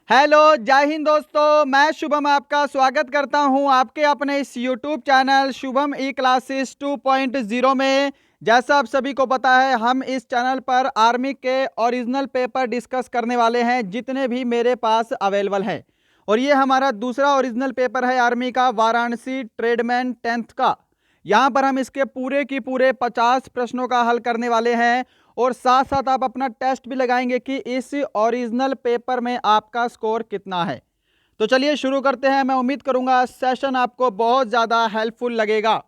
Hello, जय हिंद दोस्तों। मैं शुभम आपका स्वागत करता हूं आपके अपने इस यूट्यूब चैनल शुभम ई क्लासेस 2.0 में। जैसा आप सभी को पता है, हम इस चैनल पर आर्मी के ओरिजिनल पेपर डिस्कस करने वाले हैं जितने भी मेरे पास अवेलेबल हैं। और ये हमारा दूसरा ओरिजिनल पेपर है आर्मी का, वाराणसी ट्रेडमैन 10th का। यहाँ पर हम इसके पूरे की पूरे 50 प्रश्नों का हल करने वाले हैं और साथ साथ आप अपना टेस्ट भी लगाएंगे कि इस ओरिजिनल पेपर में आपका स्कोर कितना है। तो चलिए शुरू करते हैं। मैं उम्मीद करूंगा सेशन आपको बहुत ज़्यादा हेल्पफुल लगेगा।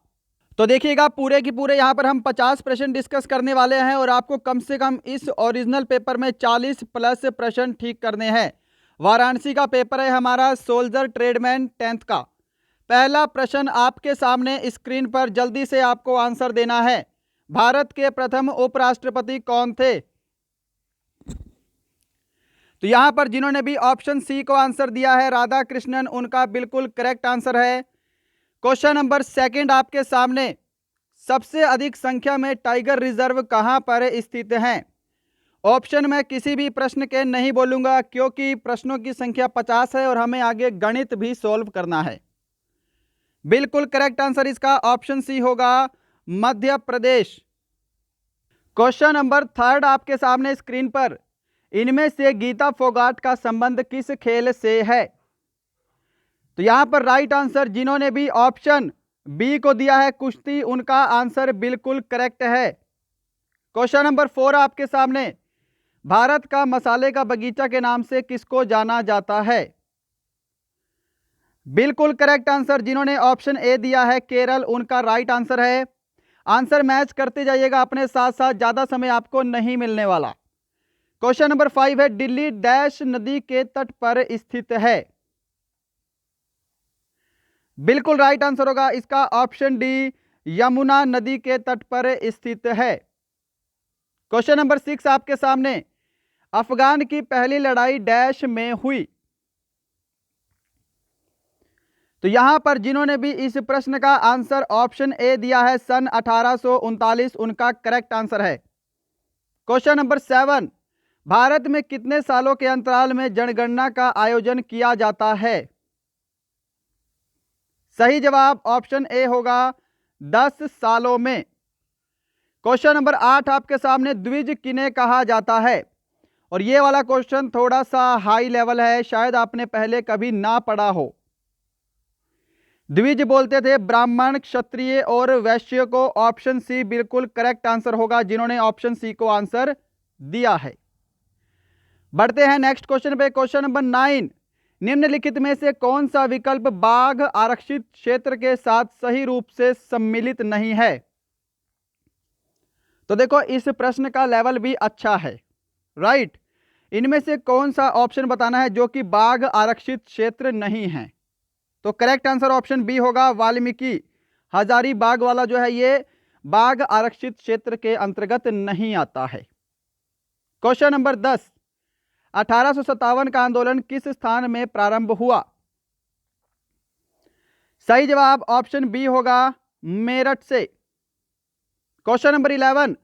तो देखिएगा, पूरे की पूरे यहाँ पर हम 50 प्रश्न डिस्कस करने वाले हैं और आपको कम से कम इस ओरिजिनल पेपर में 40 प्लस प्रश्न ठीक करने हैं। वाराणसी का पेपर है हमारा, सोल्जर ट्रेडमैन 10th का। पहला प्रश्न आपके सामने स्क्रीन पर, जल्दी से आपको आंसर देना है। भारत के प्रथम उपराष्ट्रपति कौन थे? तो यहां पर जिन्होंने भी ऑप्शन सी को आंसर दिया है राधा कृष्णन, उनका बिल्कुल करेक्ट आंसर है। क्वेश्चन नंबर सेकंड आपके सामने, सबसे अधिक संख्या में टाइगर रिजर्व कहां पर स्थित हैं? ऑप्शन में किसी भी प्रश्न के नहीं बोलूंगा क्योंकि प्रश्नों की संख्या 50 है और हमें आगे गणित भी सॉल्व करना है। बिल्कुल करेक्ट आंसर इसका ऑप्शन सी होगा, Madhya Pradesh. Question number third आपके सामने स्क्रीन पर, इनमें से गीता फोगाट का संबंध किस खेल से है? तो यहां पर राइट आंसर जिन्होंने भी ऑप्शन बी को दिया है कुश्ती, उनका आंसर बिल्कुल करेक्ट है। क्वेश्चन नंबर 4 आपके सामने, भारत का मसाले का बगीचा के नाम से किसको जाना जाता है? बिल्कुल करेक्ट आंसर जिन्होंने ऑप्शन ए दिया है केरल, उनका राइट आंसर है। आंसर मैच करते जाइएगा अपने साथ साथ, ज्यादा समय आपको नहीं मिलने वाला। क्वेश्चन नंबर 5 है, दिल्ली डैश नदी के तट पर स्थित है? बिल्कुल राइट आंसर होगा इसका ऑप्शन डी, यमुना नदी के तट पर स्थित है। क्वेश्चन नंबर 6 आपके सामने, अफगान की पहली लड़ाई डैश में हुई? तो यहां पर जिन्होंने भी इस प्रश्न का आंसर ऑप्शन ए दिया है सन 1839, उनका करेक्ट आंसर है। क्वेश्चन नंबर 7, भारत में कितने सालों के अंतराल में जनगणना का आयोजन किया जाता है? सही जवाब ऑप्शन ए होगा, 10 सालों में। क्वेश्चन नंबर 8 आपके सामने, द्विज किन्हें कहा जाता है? और ये वाला क्वेश्चन थोड़ा सा हाई लेवल है, शायद आपने पहले कभी ना पढ़ा हो। द्विज बोलते थे ब्राह्मण, क्षत्रिय और वैश्य को। ऑप्शन सी बिल्कुल करेक्ट आंसर होगा जिन्होंने ऑप्शन सी को आंसर दिया है। बढ़ते हैं नेक्स्ट क्वेश्चन पे। क्वेश्चन नंबर 9, निम्नलिखित में से कौन सा विकल्प बाघ आरक्षित क्षेत्र के साथ सही रूप से सम्मिलित नहीं है? तो देखो, इस प्रश्न का लेवल भी अच्छा है, राइट। इनमें से कौन सा ऑप्शन बताना है जो कि बाघ आरक्षित क्षेत्र नहीं है? तो करेक्ट आंसर ऑप्शन बी होगा, वाल्मीकि हजारीबाग वाला जो है ये बाघ आरक्षित क्षेत्र के अंतर्गत नहीं आता है। क्वेश्चन नंबर 10, 1857 का आंदोलन किस स्थान में प्रारंभ हुआ? सही जवाब ऑप्शन बी होगा, मेरठ से। क्वेश्चन नंबर 11,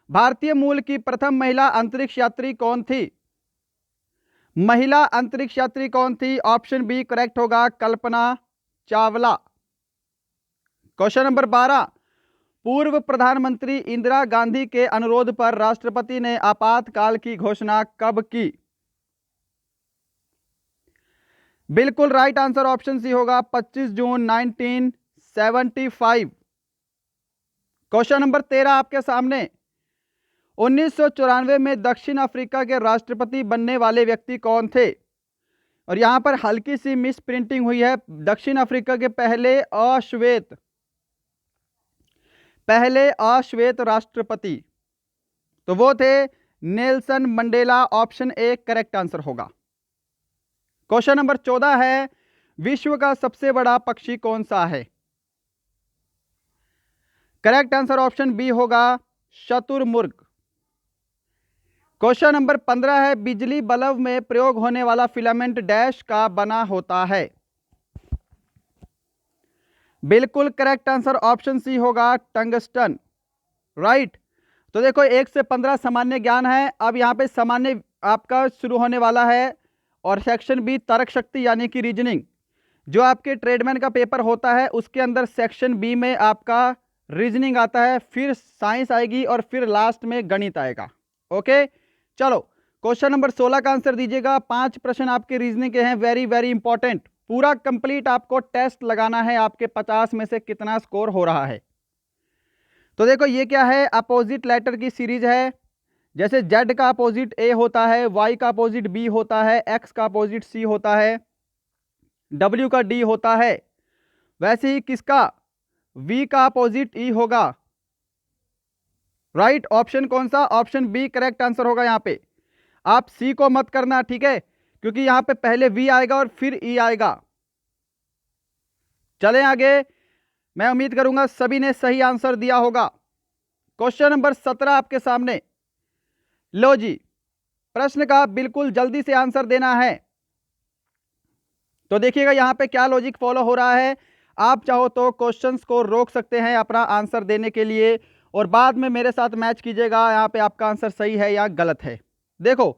भारतीय मूल की प्रथम महिला अंतरिक्ष यात्री कौन थी? महिला अंतरिक्ष यात्री कौन थी? ऑप्शन बी करेक्ट होगा, कल्पना चावला। क्वेश्चन नंबर 12, पूर्व प्रधानमंत्री इंदिरा गांधी के अनुरोध पर राष्ट्रपति ने आपातकाल की घोषणा कब की? बिल्कुल राइट आंसर ऑप्शन सी होगा, 25 जून 1975। क्वेश्चन नंबर 13 आपके सामने, 1994 में दक्षिण अफ्रीका के राष्ट्रपति बनने वाले व्यक्ति कौन थे? और यहां पर हल्की सी मिस प्रिंटिंग हुई है। दक्षिण अफ्रीका के पहले अश्वेत राष्ट्रपति तो वो थे Nelson Mandela. Option A correct answer होगा। क्वेश्चन नंबर 14 है, विश्व का सबसे बड़ा पक्षी कौन सा है? करेक्ट आंसर ऑप्शन बी होगा, शतुरमुर्ग। क्वेश्चन नंबर 15 है, बिजली बल्ब में प्रयोग होने वाला फिलामेंट डैश का बना होता है? बिल्कुल करेक्ट आंसर ऑप्शन सी होगा, टंगस्टन, राइट। तो देखो, 1 से 15 सामान्य ज्ञान है। अब यहाँ पे सामान्य आपका शुरू होने वाला है और सेक्शन बी तर्क शक्ति यानी कि रीजनिंग। जो आपके ट्रेडमैन का पेपर होता है उसके अंदर सेक्शन बी में आपका रीजनिंग आता है, फिर साइंस आएगी और फिर लास्ट में गणित आएगा। ओके, चलो क्वेश्चन नंबर 16 का आंसर दीजिएगा। 5 प्रश्न आपके रीजनिंग के हैं, वेरी वेरी इंपॉर्टेंट। पूरा कंप्लीट आपको टेस्ट लगाना है, आपके 50 में से कितना स्कोर हो रहा है। तो देखो ये क्या है, अपोजिट लेटर की सीरीज है। जैसे Z का अपोजिट A होता है, Y का अपोजिट B होता है, X का अपोजिट C होता है, W का D होता है, वैसे ही किसका V का अपोजिट E होगा। राइट, ऑप्शन कौन सा, ऑप्शन बी करेक्ट आंसर होगा। यहां पे आप C को मत करना, ठीक है, क्योंकि यहां पे पहले V आएगा और फिर E आएगा। चलें आगे, मैं उम्मीद करूंगा सभी ने सही आंसर दिया होगा। क्वेश्चन नंबर 17 आपके सामने। लो जी, प्रश्न का बिल्कुल जल्दी से आंसर देना है। तो देखिएगा यहां पे क्या लॉजिक फॉलो हो रहा है। आप चाहो तो क्वेश्चंस को रोक सकते हैं अपना आंसर देने के लिए और बाद में मेरे साथ मैच कीजिएगा यहाँ पे आपका आंसर सही है या गलत है। देखो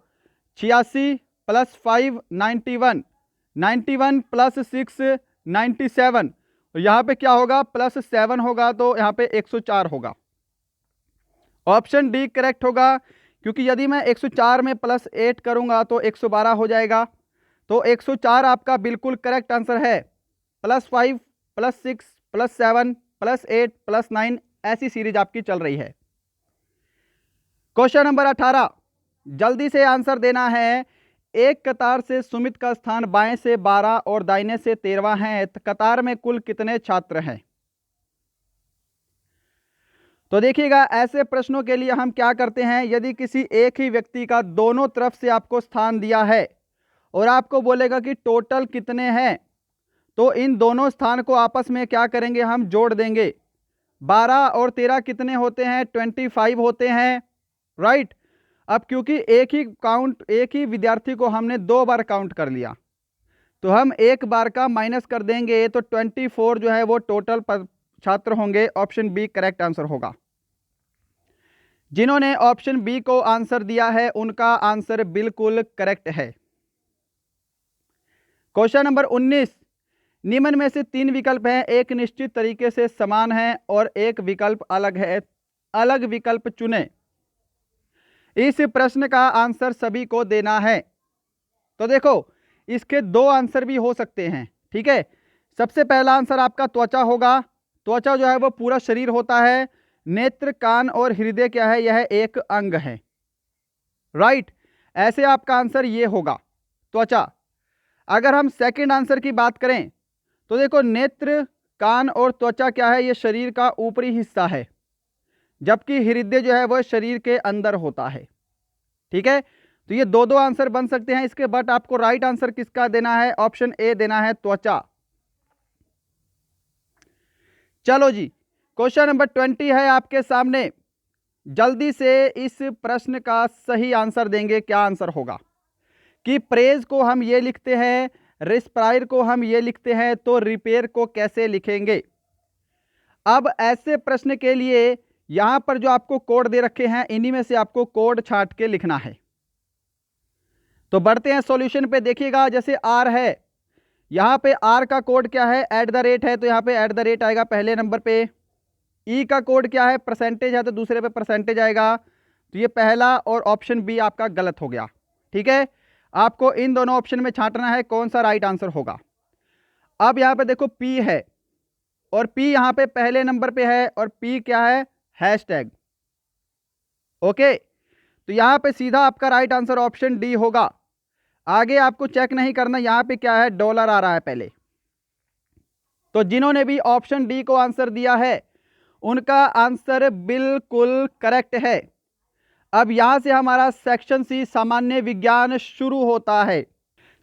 86 + 5 91, 91 + 6 97, यहाँ पे क्या होगा +7 होगा, तो यहाँ पे 104 होगा। ऑप्शन डी करेक्ट होगा, क्योंकि यदि मैं 104 में +8 करूंगा तो 112 हो जाएगा। तो 104 आपका बिल्कुल करेक्ट आंसर है। +5 +6 +7 +8 +9 ऐसी सीरीज आपकी चल रही है। क्वेश्चन नंबर 18, जल्दी से आंसर देना है। एक कतार से सुमित का स्थान बाएं से 12 और दाहिने से 13 है, तो कतार में कुल कितने छात्र हैं। तो देखिएगा ऐसे प्रश्नों के लिए हम क्या करते हैं, यदि किसी एक ही व्यक्ति का दोनों तरफ से आपको स्थान दिया है और आपको बोलेगा कि टोटल कितने हैं, तो इन दोनों स्थान को आपस में क्या करेंगे, हम जोड़ देंगे। 12 और 13 कितने होते हैं, 25 होते हैं। राइट, अब क्योंकि एक ही विद्यार्थी को हमने 2 बार काउंट कर लिया, तो हम एक बार का माइनस कर देंगे, तो 24 जो है वो टोटल छात्र होंगे। ऑप्शन बी करेक्ट आंसर होगा। जिन्होंने ऑप्शन बी को आंसर दिया है उनका आंसर बिल्कुल करेक्ट है। क्वेश्चन नंबर 19, निम्न में से 3 विकल्प हैं, एक निश्चित तरीके से समान है और एक विकल्प अलग है, अलग विकल्प चुनें। इस प्रश्न का आंसर सभी को देना है। तो देखो इसके 2 आंसर भी हो सकते हैं, ठीक है। सबसे पहला आंसर आपका त्वचा होगा। त्वचा जो है वो पूरा शरीर होता है, नेत्र कान और हृदय क्या है, यह एक अंग है। राइट, ऐसे आपका आंसर ये होगा त्वचा। अगर हम सेकंड आंसर की बात करें तो देखो नेत्र कान और त्वचा क्या है, ये शरीर का ऊपरी हिस्सा है, जबकि हृदय जो है वह शरीर के अंदर होता है। ठीक है, तो ये 2 आंसर बन सकते हैं इसके, बट आपको राइट आंसर किसका देना है, ऑप्शन ए देना है, त्वचा। चलो जी, क्वेश्चन नंबर 20 है आपके सामने। जल्दी से इस प्रश्न का सही आंसर देंगे। क्या आंसर होगा कि प्रेज को हम ये लिखते हैं, रिस्पायर को हम ये लिखते हैं, तो रिपेयर को कैसे लिखेंगे। अब ऐसे प्रश्न के लिए यहां पर जो आपको कोड दे रखे हैं, इन्हीं में से आपको कोड छांट के लिखना है। तो बढ़ते हैं सॉल्यूशन पे। देखिएगा जैसे आर है, यहां पे आर का कोड क्या है, @ है, तो यहां पे @ आएगा पहले नंबर पे। ई का कोड क्या है, परसेंटेज है, तो दूसरे पे परसेंटेज आएगा। तो ये पहला और ऑप्शन बी आपका गलत हो गया। ठीक है, आपको इन दोनों ऑप्शन में छांटना है कौन सा राइट आंसर होगा। अब यहां पे देखो पी है और पी यहां पे पहले नंबर पे है और पी क्या है, हैशटैग। ओके, तो यहां पे सीधा आपका राइट आंसर ऑप्शन डी होगा। आगे आपको चेक नहीं करना, यहां पे क्या है, डॉलर आ रहा है पहले। तो जिन्होंने भी ऑप्शन डी को आंसर दिया है उनका आंसर बिल्कुल करेक्ट है। अब यहां से हमारा सेक्शन सी सामान्य विज्ञान शुरू होता है।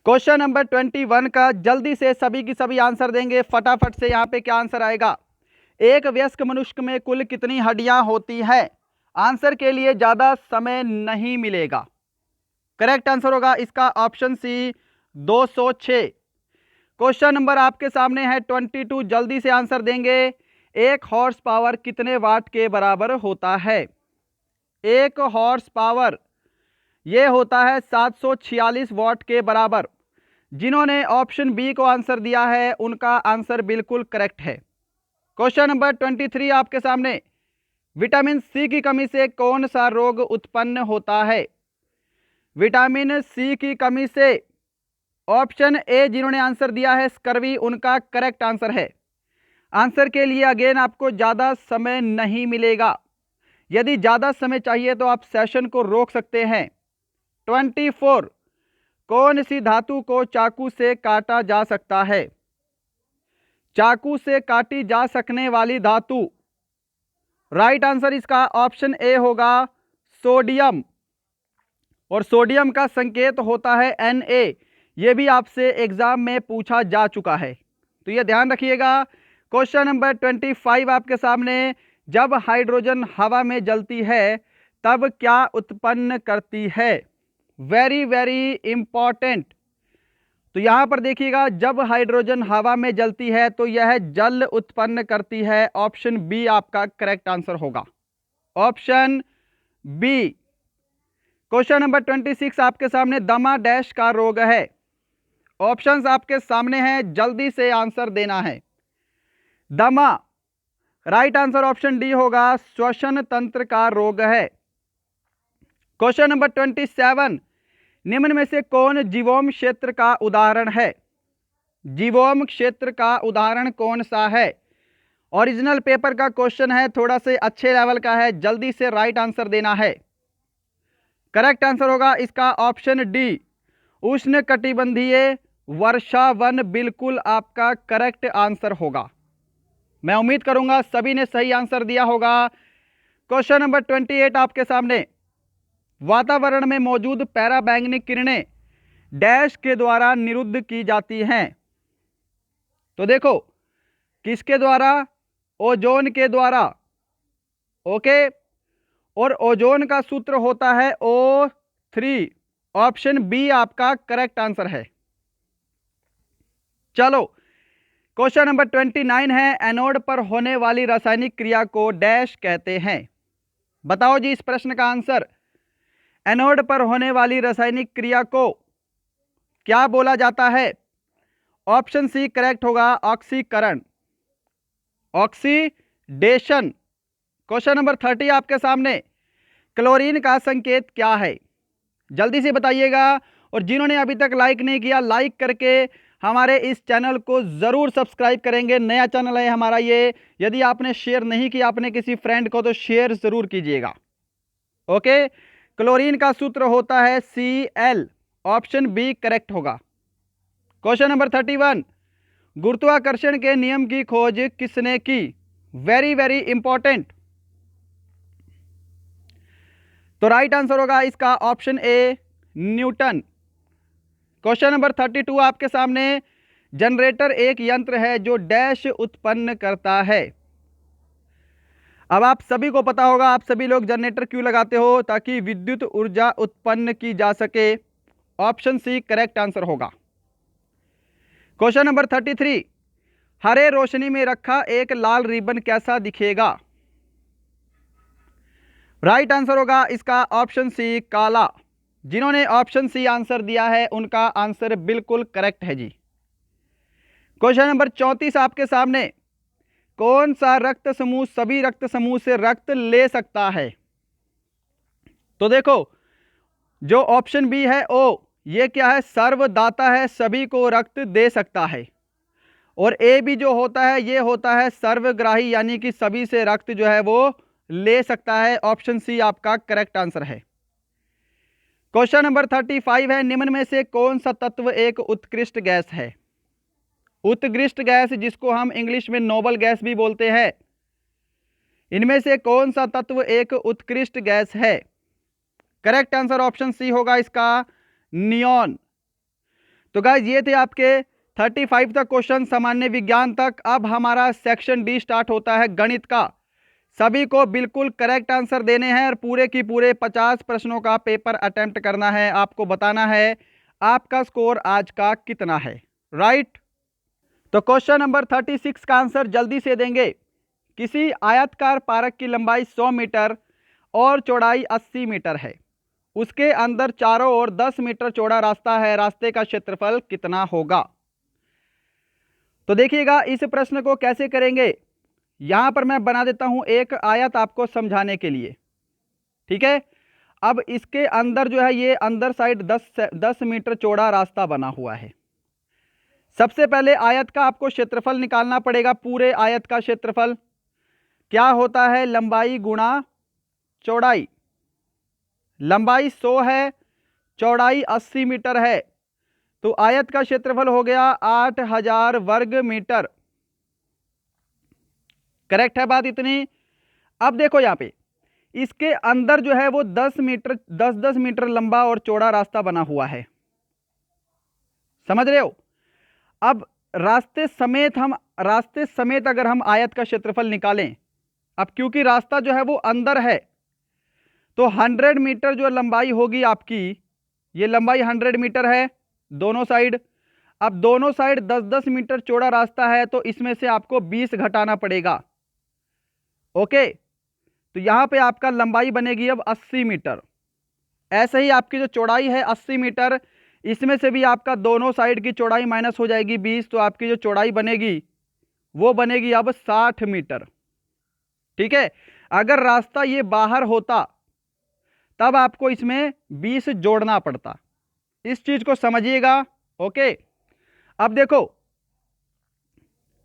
क्वेश्चन नंबर 21 का जल्दी से सभी की सभी आंसर देंगे फटाफट से। यहां पे क्या आंसर आएगा, एक वयस्क मनुष्य में कुल कितनी हड्डियां होती है। आंसर के लिए ज्यादा समय नहीं मिलेगा। करेक्ट आंसर होगा इसका ऑप्शन सी 206। क्वेश्चन नंबर आपके सामने है 22, जल्दी से आंसर देंगे। एक हॉर्स पावर कितने वाट के बराबर होता है। एक हॉर्स पावर ये होता है 746 वाट के बराबर। जिन्होंने ऑप्शन बी को आंसर दिया है उनका आंसर बिल्कुल करेक्ट है। क्वेश्चन नंबर 23 आपके सामने, विटामिन सी की कमी से कौन सा रोग उत्पन्न होता है? विटामिन सी की कमी से ऑप्शन ए जिन्होंने आंसर दिया है स्कर्वी, उनका करेक्ट आंसर है। आंसर के लिए अगेन आपको ज़्यादा समय नहीं मिलेगा। यदि ज़्यादा समय चाहिए तो आप सेशन को रोक सकते हैं। 24, कौन सी धातु को चाकू से काटा जा सकता है? चाकू से काटी जा सकने वाली धातु, राइट आंसर इसका ऑप्शन ए होगा सोडियम, और सोडियम का संकेत होता है Na। यह भी आपसे एग्जाम में पूछा जा चुका है, तो यह ध्यान रखिएगा। क्वेश्चन नंबर 25 आपके सामने, जब हाइड्रोजन हवा में जलती है तब क्या उत्पन्न करती है? Very very important. तो यहां पर देखिएगा, जब हाइड्रोजन हवा में जलती है तो यह जल उत्पन्न करती है। ऑप्शन बी आपका करेक्ट आंसर होगा, ऑप्शन बी। क्वेश्चन नंबर 26 आपके सामने, दमा डैश का रोग है। ऑप्शंस आपके सामने हैं, जल्दी से आंसर देना है। दमा, राइट आंसर ऑप्शन डी होगा, श्वसन तंत्र का रोग है। क्वेश्चन नंबर 27, निम्न में से कौन जीवोम क्षेत्र का उदाहरण है? जीवोम क्षेत्र का उदाहरण कौन सा है? ओरिजिनल पेपर का क्वेश्चन है, थोड़ा से अच्छे लेवल का है, जल्दी से राइट आंसर देना है। करेक्ट आंसर होगा इसका ऑप्शन डी, उष्णकटिबंधीय वर्षा वन, बिल्कुल आपका करेक्ट आंसर होगा। मैं उम्मीद करूंगा सभी ने सही आंसर दिया होगा। क्वेश्चन नंबर 28 आपके सामने, वातावरण में मौजूद पैराबैंगनी किरणें डैश के द्वारा निरुद्ध की जाती हैं। तो देखो, किसके द्वारा? ओजोन के द्वारा, ओके। और ओजोन का सूत्र होता है O3। ऑप्शन बी आपका करेक्ट आंसर है। चलो, क्वेश्चन नंबर 29 है, एनोड पर होने वाली रासायनिक क्रिया को डैश कहते हैं। बताओ जी इस प्रश्न का आंसर। एनोड पर होने वाली रासायनिक क्रिया को क्या बोला जाता है? ऑप्शन सी करेक्ट होगा, ऑक्सीकरण, ऑक्सीडेशन। क्वेश्चन नंबर 30 आपके सामने, क्लोरीन का संकेत क्या है? जल्दी से बताइएगा, और जिन्होंने अभी तक लाइक नहीं किया, लाइक करके हमारे इस चैनल को ज़रूर सब्सक्राइब करेंगे। नया चैनल है हमारा ये। यदि आपने शेयर नहीं किया अपने किसी फ्रेंड को तो शेयर ज़रूर कीजिएगा, ओके। क्लोरीन का सूत्र होता है Cl, ऑप्शन बी करेक्ट होगा। क्वेश्चन नंबर 31, गुरुत्वाकर्षण के नियम की खोज किसने की? Very very important. तो राइट आंसर होगा इसका option A, Newton. Question number 32 आपके सामने, जनरेटर एक यंत्र है जो डैश उत्पन्न करता है। अब आप सभी को पता होगा, आप सभी लोग जनरेटर क्यों लगाते हो? ताकि विद्युत ऊर्जा उत्पन्न की जा सके। ऑप्शन सी करेक्ट आंसर होगा। क्वेश्चन नंबर 33, हरे रोशनी में रखा एक लाल रिबन कैसा दिखेगा? राइट आंसर होगा इसका ऑप्शन सी, काला। जिन्होंने ऑप्शन सी आंसर दिया है उनका आंसर बिल्कुल करेक्ट है जी। क्वेश्चन नंबर 34 आपके सामने, कौन सा रक्त समूह सभी रक्त समूह से रक्त ले सकता है? तो देखो, जो ऑप्शन बी है ओ, ये क्या है? सर्वदाता है, सभी को रक्त दे सकता है। और ए भी जो होता है ये होता है सर्वग्राही, यानी कि सभी से रक्त जो है वो ले सकता है। ऑप्शन सी आपका करेक्ट आंसर है। क्वेश्चन नंबर 35 है, निम्न में से कौन सा तत्व एक उत्कृष्ट गैस है? उत्कृष्ट गैस, जिसको हम इंग्लिश में नोबल गैस भी बोलते हैं, इनमें से कौन सा तत्व एक उत्कृष्ट गैस है? करेक्ट आंसर ऑप्शन सी होगा इसका, नियॉन। तो गाइस ये थे आपके 35 तक क्वेश्चन सामान्य विज्ञान तक। अब हमारा सेक्शन डी स्टार्ट होता है गणित का। सभी को बिल्कुल करेक्ट आंसर देने हैं और पूरे की पूरे 50 प्रश्नों का पेपर अटेम्प्ट करना है। आपको बताना है आपका स्कोर आज का कितना है, राइट। तो क्वेश्चन नंबर 36 का आंसर जल्दी से देंगे। किसी आयताकार पार्क की लंबाई 100 मीटर और चौड़ाई 80 मीटर है। उसके अंदर चारों ओर 10 मीटर चौड़ा रास्ता है, रास्ते का क्षेत्रफल कितना होगा। तो देखिएगा इस प्रश्न को कैसे करेंगे, यहां पर मैं बना देता हूं एक आयत आपको समझाने के लिए, ठीक है। अब इसके अंदर जो है ये अंदर साइड 10 मीटर चौड़ा रास्ता बना हुआ है। सबसे पहले आयत का आपको क्षेत्रफल निकालना पड़ेगा। पूरे आयत का क्षेत्रफल क्या होता है, लंबाई गुणा चौड़ाई। लंबाई 100 है, चौड़ाई 80 मीटर है, तो आयत का क्षेत्रफल हो गया 8000 वर्ग मीटर। करेक्ट है बात इतनी। अब देखो यहां पे इसके अंदर जो है वो 10 मीटर 10 मीटर लंबा और चौड़ा रास्ता बना हुआ है, समझ रहे हो। अब रास्ते समेत अगर हम आयत का क्षेत्रफल निकालें, अब क्योंकि रास्ता जो है वो अंदर है, तो 100 मीटर जो लंबाई होगी आपकी, ये लंबाई 100 मीटर है दोनों साइड। अब दोनों साइड 10-10 मीटर चौड़ा रास्ता है, तो इसमें से आपको 20 घटाना पड़ेगा। ओके, तो यहां पे आपका लंबाई बनेगी अब 80 मीटर। ऐसे ही आपकी जो चौड़ाई है 80 मीटर, इसमें से भी आपका दोनों साइड की चौड़ाई माइनस हो जाएगी 20, तो आपकी जो चौड़ाई बनेगी वो बनेगी अब 60 मीटर, ठीक है। अगर रास्ता ये बाहर होता तब आपको इसमें 20 जोड़ना पड़ता, इस चीज को समझिएगा। ओके, अब देखो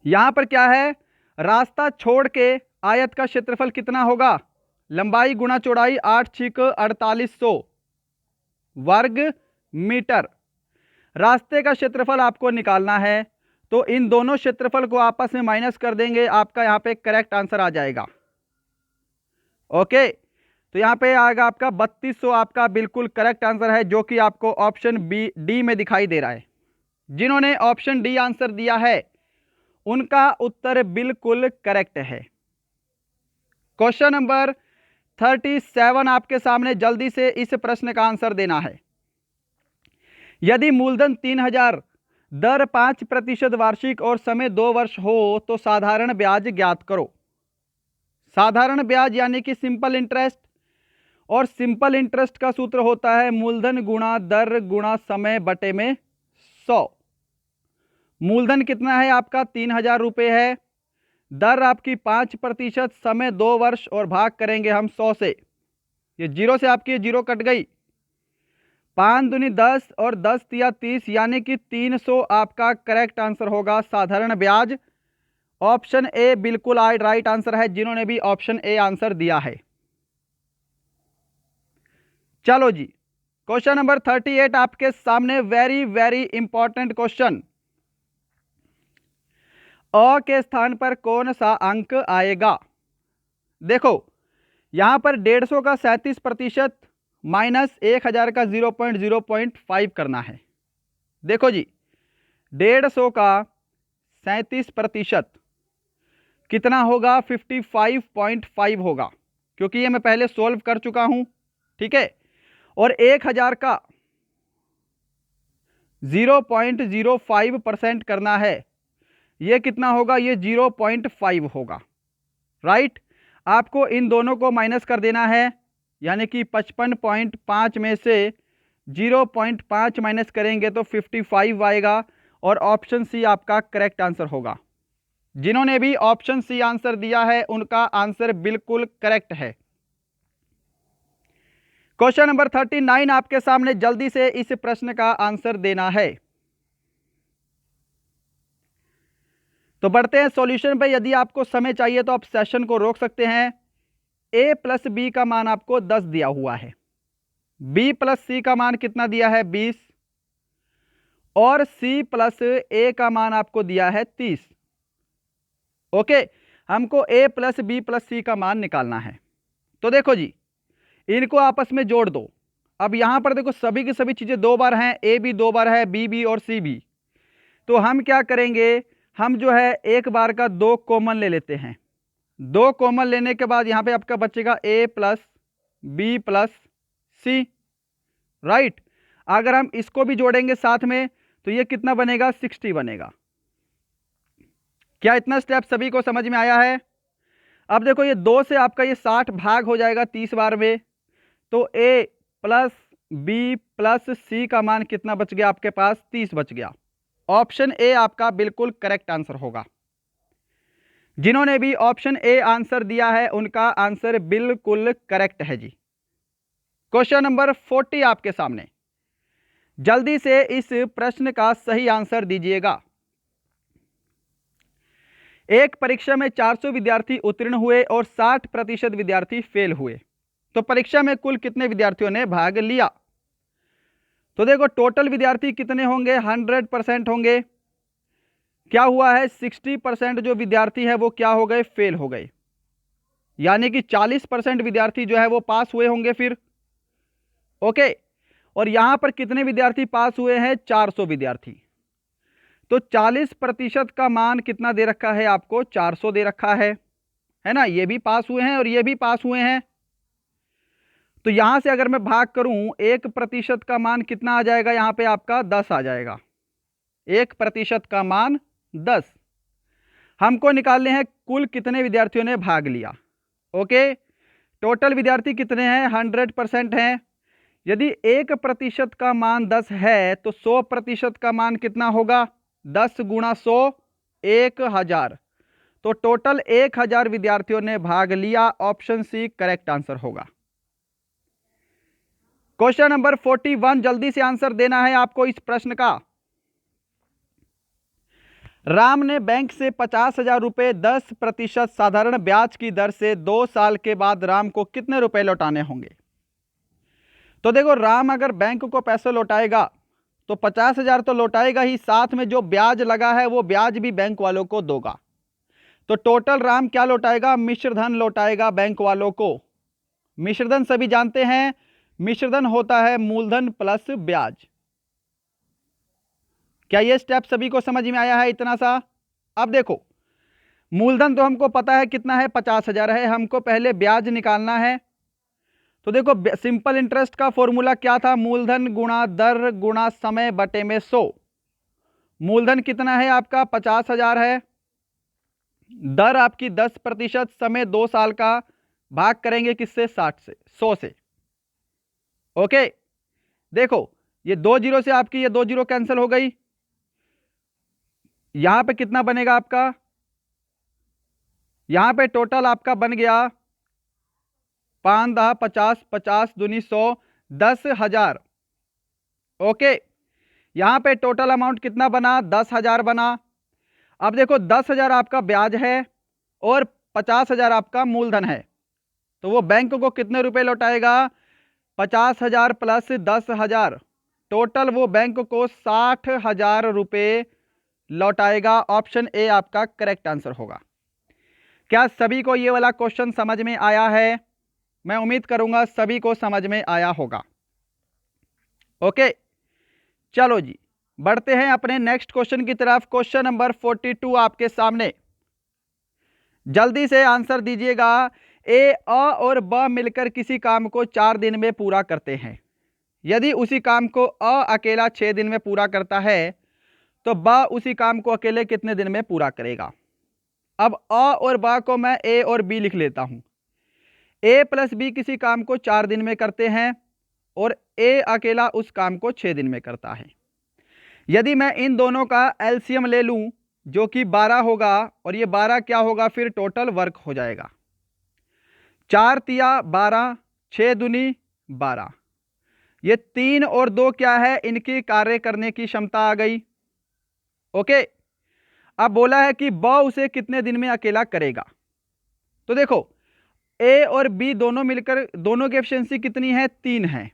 यहां पर क्या है, रास्ता छोड़ के आयत का क्षेत्रफल कितना होगा, लंबाई गुणा चौड़ाई 8 छिक 4800 वर्ग मीटर। रास्ते का क्षेत्रफल आपको निकालना है, तो इन दोनों क्षेत्रफल को आपस में माइनस कर देंगे, आपका यहां पे करेक्ट आंसर आ जाएगा। ओके, तो यहां पे आएगा आपका 3200, आपका बिल्कुल करेक्ट आंसर है, जो कि आपको ऑप्शन डी में दिखाई दे रहा है। जिन्होंने ऑप्शन डी आंसर दिया है उनका उत्तर बिल्कुल करेक्ट है। क्वेश्चन नंबर 37 आपके सामने, जल्दी से इस प्रश्न का आंसर देना है। यदि मूलधन 3000, दर 5% वार्षिक और समय 2 वर्ष हो तो साधारण ब्याज ज्ञात करो। साधारण ब्याज यानी कि सिंपल इंटरेस्ट, और सिंपल इंटरेस्ट का सूत्र होता है मूलधन गुणा दर गुणा समय बटे में 100। मूलधन कितना है आपका 3000 रुपये है, दर आपकी 5%, समय 2 वर्ष, और भाग करेंगे हम 100 से। ये जीरो से आपकी जीरो कट गई, 5 दूनी 10 और 10 तिया 30, यानी कि 300 आपका करेक्ट आंसर होगा साधारण ब्याज। ऑप्शन ए बिल्कुल राइट आंसर है, जिन्होंने भी ऑप्शन ए आंसर दिया है। चलो जी, क्वेश्चन नंबर 38 आपके सामने, वेरी वेरी इंपॉर्टेंट क्वेश्चन। अ के स्थान पर कौन सा अंक आएगा। देखो यहां पर 150 का 37% माइनस 1000 का 0.5 करना है। देखो जी 150 का 37% कितना होगा, 55.5 होगा, क्योंकि ये मैं पहले सोल्व कर चुका हूं, ठीक है। और 1000 का 0.05% करना है, ये कितना होगा, ये 0.5 होगा, राइट। आपको इन दोनों को माइनस कर देना है, यानी कि 55.5 में से 0.5 माइनस करेंगे तो 55 आएगा, और ऑप्शन सी आपका करेक्ट आंसर होगा। जिन्होंने भी ऑप्शन सी आंसर दिया है उनका आंसर बिल्कुल करेक्ट है। क्वेश्चन नंबर 39 आपके सामने, जल्दी से इस प्रश्न का आंसर देना है। तो बढ़ते हैं सॉल्यूशन पे। यदि आपको समय चाहिए तो आप सेशन को रोक सकते हैं। a प्लस बी का मान आपको 10 दिया हुआ है, b प्लस सी का मान कितना दिया है 20, और c प्लस a का मान आपको दिया है 30। ओके, हमको a प्लस बी प्लस सी का मान निकालना है। तो देखो जी इनको आपस में जोड़ दो। अब यहां पर देखो सभी की सभी चीजें 2 बार हैं, a भी 2 बार है, b भी और c भी। तो हम क्या करेंगे, हम जो है एक बार का 2 कॉमन ले लेते हैं। 2 कॉमन लेने के बाद यहां पे आपका बचेगा a plus B plus C, right. अगर हम इसको भी जोड़ेंगे साथ में तो ये कितना बनेगा, 60 बनेगा। क्या इतना स्टेप सभी को समझ में आया है। अब देखो ये 2 से आपका ये 60 भाग हो जाएगा 30 बार में, तो a प्लस बी प्लस सी का मान कितना बच गया आपके पास? 30 बच गया। ऑप्शन ए आपका बिल्कुल करेक्ट आंसर होगा। जिन्होंने भी ऑप्शन ए आंसर दिया है उनका आंसर बिल्कुल करेक्ट है जी। क्वेश्चन नंबर 40 आपके सामने, जल्दी से इस प्रश्न का सही आंसर दीजिएगा। एक परीक्षा में 400 विद्यार्थी उत्तीर्ण हुए और 60% विद्यार्थी फेल हुए, तो परीक्षा में कुल कितने विद्यार्थियों ने भाग लिया? तो देखो टोटल विद्यार्थी कितने होंगे? 100% होंगे। क्या हुआ है? 60% जो विद्यार्थी है वो क्या हो गए? फेल हो गए, यानी कि 40% विद्यार्थी जो है वो पास हुए होंगे फिर। ओके, और यहां पर कितने विद्यार्थी पास हुए हैं? 400 विद्यार्थी। तो 40% का मान कितना दे रखा है आपको? 400 दे रखा है ना। ये भी पास हुए हैं और ये भी पास हुए हैं। तो यहां से अगर मैं भाग करूं 1% का मान कितना आ जाएगा? यहां पे आपका 10 आ जाएगा। 1% का मान 10। हमको निकालने हैं कुल कितने विद्यार्थियों ने भाग लिया। ओके, टोटल विद्यार्थी कितने हैं? 100% हैं। यदि 1% का मान 10 है तो 100% का मान कितना होगा? 10 गुणा 100, 1000। तो टोटल 1000 विद्यार्थियों ने भाग लिया। ऑप्शन सी करेक्ट आंसर होगा। क्वेश्चन नंबर 41, जल्दी से आंसर देना है आपको इस प्रश्न का। राम ने बैंक से 50,000 रुपए 10% साधारण ब्याज की दर से 2 साल के बाद राम को कितने रुपए लौटाने होंगे? तो देखो राम अगर बैंक को पैसे लौटाएगा तो 50,000 तो लौटाएगा ही, साथ में जो ब्याज लगा है वो ब्याज भी बैंक वालों को दोगा। तो टोटल राम क्या लौटाएगा? मिश्रधन लौटाएगा बैंक वालों को। मिश्रधन सभी जानते हैं, मिश्रधन होता है मूलधन प्लस ब्याज। क्या ये स्टेप सभी को समझ में आया है इतना सा? अब देखो मूलधन तो हमको पता है कितना है? 50,000 है। हमको पहले ब्याज निकालना है। तो देखो सिंपल इंटरेस्ट का फॉर्मूला क्या था? मूलधन गुणा दर गुणा समय बटे में 100। मूलधन कितना है आपका? 50,000 है। दर आपकी 10%, समय 2 साल का, भाग करेंगे किससे? 60 से, 100 से। ओके, देखो ये 2 जीरो से आपकी ये 2 जीरो कैंसिल हो गई। यहां पे कितना बनेगा आपका? यहां पे टोटल आपका बन गया 5 10 50, 50 दूनी 100, 10,000। ओके, यहां पे टोटल अमाउंट कितना बना? 10,000 बना। अब देखो 10,000 आपका ब्याज है और 50,000 आपका मूलधन है, तो वो बैंक को कितने रुपए लौटाएगा? 50,000 प्लस 10,000, टोटल वो बैंक को 60,000 रुपए लौटाएगा। ऑप्शन ए आपका करेक्ट आंसर होगा। क्या सभी को ये वाला क्वेश्चन समझ में आया है? मैं उम्मीद करूंगा सभी को समझ में आया होगा। ओके, चलो जी बढ़ते हैं अपने नेक्स्ट क्वेश्चन की तरफ। क्वेश्चन नंबर 42 आपके सामने, जल्दी से आंसर दीजिएगा। ए, अ और ब मिलकर किसी काम को 4 दिन में पूरा करते हैं। यदि उसी काम को अ अकेला 6 दिन में पूरा करता है तो ब उसी काम को अकेले कितने दिन में पूरा करेगा? अब अ और ब को मैं ए और बी लिख लेता हूं। ए प्लस बी किसी काम को 4 दिन में करते हैं और ए अकेला उस काम को 6 दिन में करता है। यदि मैं इन दोनों का एलसीएम ले लूं जो कि 12 होगा और ये 12 क्या होगा? फिर टोटल वर्क हो जाएगा। 4 तिया 12, 6 दूनी 12। ये 3 और 2 क्या है? इनकी कार्य करने की क्षमता आ गई। ओके, अब बोला है कि ब उसे कितने दिन में अकेला करेगा। तो देखो ए और बी दोनों मिलकर दोनों की एफिशिएंसी कितनी है? 3 है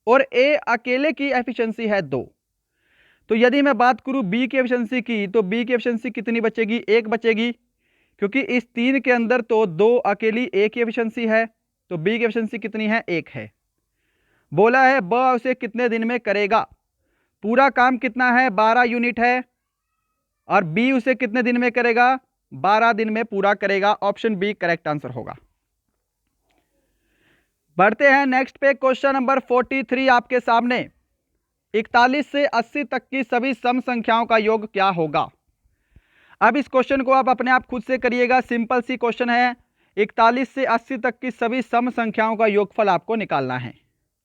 और ए अकेले की एफिशिएंसी है 2। तो यदि मैं बात करूं बी की एफिशिएंसी की तो बी की एफिशिएंसी कितनी बचेगी? 1 बचेगी, क्योंकि इस 3 के अंदर तो 2 अकेली ए की एफिशिएंसी है, तो बी की एफिशिएंसी कितनी है? 1 है। बोला है ब उसे कितने दिन में करेगा। पूरा काम कितना है? 12 यूनिट है और बी उसे कितने दिन में करेगा? 12 दिन में पूरा करेगा। ऑप्शन बी करेक्ट आंसर होगा। बढ़ते हैं नेक्स्ट पे। क्वेश्चन नंबर 43 आपके सामने, 41 से 80 तक की सभी सम संख्याओं का योग क्या होगा? अब इस क्वेश्चन को आप अपने आप खुद से करिएगा, सिंपल सी क्वेश्चन है। 41 से 80 तक की सभी सम संख्याओं का योगफल आपको निकालना है।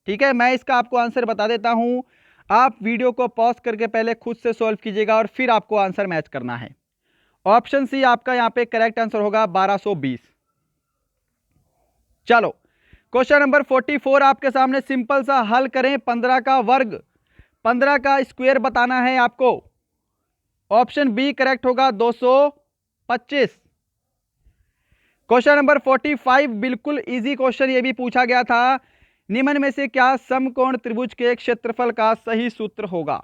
ठीक है, मैं इसका आपको आंसर बता देता हूं, आप वीडियो को पॉज करके पहले खुद से सॉल्व कीजिएगा और फिर आपको आंसर मैच करना है। ऑप्शन सी आपका यहां पे करेक्ट आंसर होगा 1220। चलो क्वेश्चन नंबर 44 आपके सामने, सिंपल सा हल करें। 15 का वर्ग, 15 का स्क्वायर बताना है आपको। ऑप्शन बी करेक्ट होगा 225। क्वेश्चन नंबर 45 बिल्कुल इजी क्वेश्चन, ये भी पूछा गया था। निम्न में से क्या समकोण त्रिभुज के क्षेत्रफल का सही सूत्र होगा?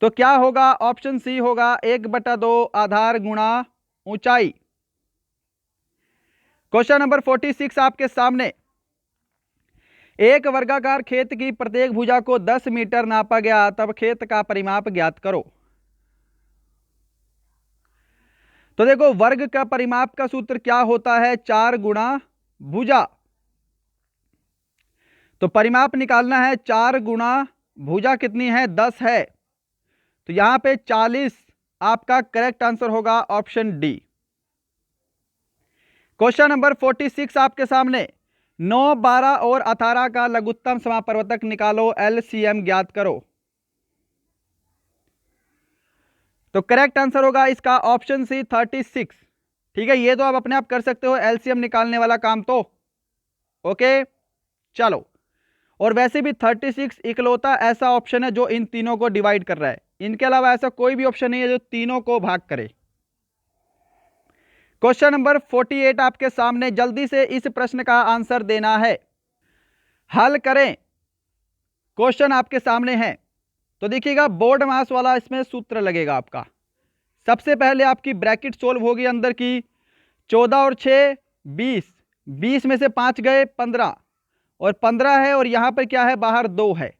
तो क्या होगा? ऑप्शन सी होगा 1/2 आधार गुणा ऊंचाई। क्वेश्चन नंबर 46 आपके सामने, एक वर्गाकार खेत की प्रत्येक भुजा को 10 मीटर नापा गया, तब खेत का परिमाप ज्ञात करो। तो देखो, वर्ग का परिमाप का सूत्र क्या होता है? 4 गुणा भुजा। तो परिमाप निकालना है, 4 गुणा भुजा कितनी है? 10 है। तो यहां पे 40 आपका करेक्ट आंसर होगा, ऑप्शन डी। क्वेश्चन नंबर 46 आपके सामने, 9, 12 और 18 का लघुत्तम समापवर्तक निकालो, एलसीएम ज्ञात करो। तो करेक्ट आंसर होगा इसका ऑप्शन सी 36। ठीक है, ये तो आप अपने आप कर सकते हो, एलसीएम निकालने वाला काम तो। ओके चलो, और वैसे भी 36 इकलौता ऐसा ऑप्शन है जो इन तीनों को डिवाइड कर रहा है। इनके अलावा ऐसा कोई भी ऑप्शन नहीं है जो तीनों को भाग करे। क्वेश्चन नंबर 48 आपके सामने, जल्दी से इस प्रश्न का आंसर देना है, हल करें। क्वेश्चन आपके सामने है, तो देखिएगा बोर्ड मास वाला इसमें सूत्र लगेगा आपका। सबसे पहले आपकी ब्रैकेट सोल्व होगी अंदर की, 14 और 6 20, 20 में से 5 गए 15, और 15 है और यहां पर क्या है? बाहर 2 है।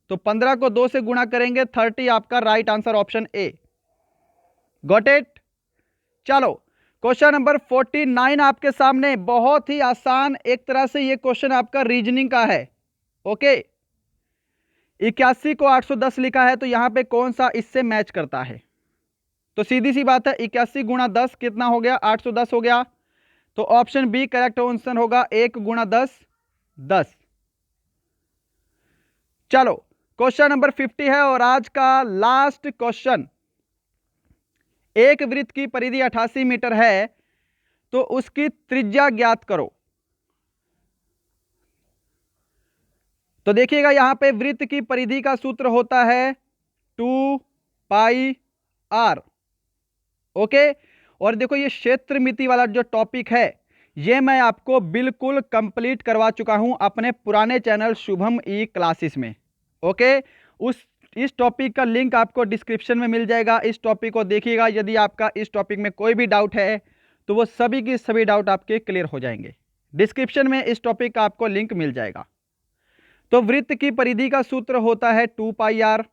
तो 15 को 2 से गुणा करेंगे, 30 आपका right answer, option A. Got it? चलो क्वेश्चन नंबर 49 आपके सामने, बहुत ही आसान, एक तरह से ये क्वेश्चन आपका रीजनिंग का है। ओके, 81 को 810 लिखा है, तो यहां पे कौन सा इससे मैच करता है? तो सीधी सी बात है, 81 गुणा 10 कितना हो गया? 810 हो गया। तो ऑप्शन बी करेक्ट आंसर होगा, 1 गुणा 10 10। चलो क्वेश्चन नंबर 50 है और आज का लास्ट क्वेश्चन, एक वृत्त की परिधि 88 मीटर है, तो उसकी त्रिज्या ज्ञात करो। तो देखिएगा यहां पे वृत्त की परिधि का सूत्र होता है 2πr। ओके, और देखो ये क्षेत्र मिति वाला जो टॉपिक है, ये मैं आपको बिल्कुल कंप्लीट करवा चुका हूं अपने पुराने चैनल शुभम ई क्लासेस में। ओके, इस टॉपिक का लिंक आपको डिस्क्रिप्शन में मिल जाएगा। इस टॉपिक को देखिएगा, यदि आपका इस टॉपिक में कोई भी डाउट है तो वो सभी के सभी डाउट आपके क्लियर हो जाएंगे। डिस्क्रिप्शन में इस टॉपिक का आपको लिंक मिल जाएगा। तो वृत्त की परिधि का सूत्र होता है 2πr।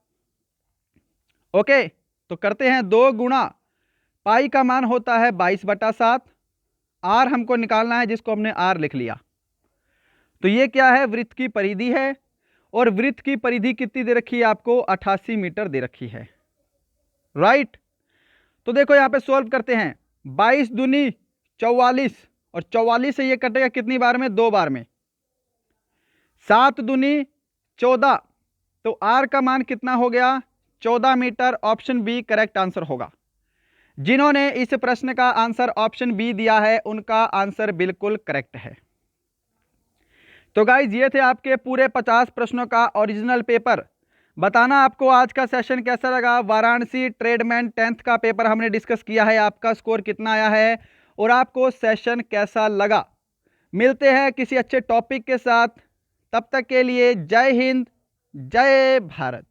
ओके, तो करते हैं 2 गुणा, पाई का मान होता है 22/7, आर हमको निकालना है जिसको हमने आर लिख लिया। तो ये क्या है? वृत्त की परिधि है, और वृत्त की परिधि कितनी दे रखी है आपको? 88 मीटर दे रखी है। राइट, तो देखो यहां पे सॉल्व करते हैं, 22 दूनी 44, और 44 से ये कटेगा कितनी बार में? 2 बार में। 7 दूनी 14, तो आर का मान कितना हो गया? 14 meter. Option B correct answer होगा। जिन्होंने इस प्रश्न का आंसर ऑप्शन बी दिया है उनका आंसर बिल्कुल करेक्ट है। तो गाइज ये थे आपके पूरे 50 प्रश्नों का ओरिजिनल पेपर। बताना आपको आज का सेशन कैसा लगा। वाराणसी ट्रेडमैन 10th का पेपर हमने डिस्कस किया है, आपका स्कोर कितना आया है और आपको सेशन कैसा लगा। मिलते हैं किसी अच्छे टॉपिक के साथ, तब तक के लिए जय हिंद, जय भारत।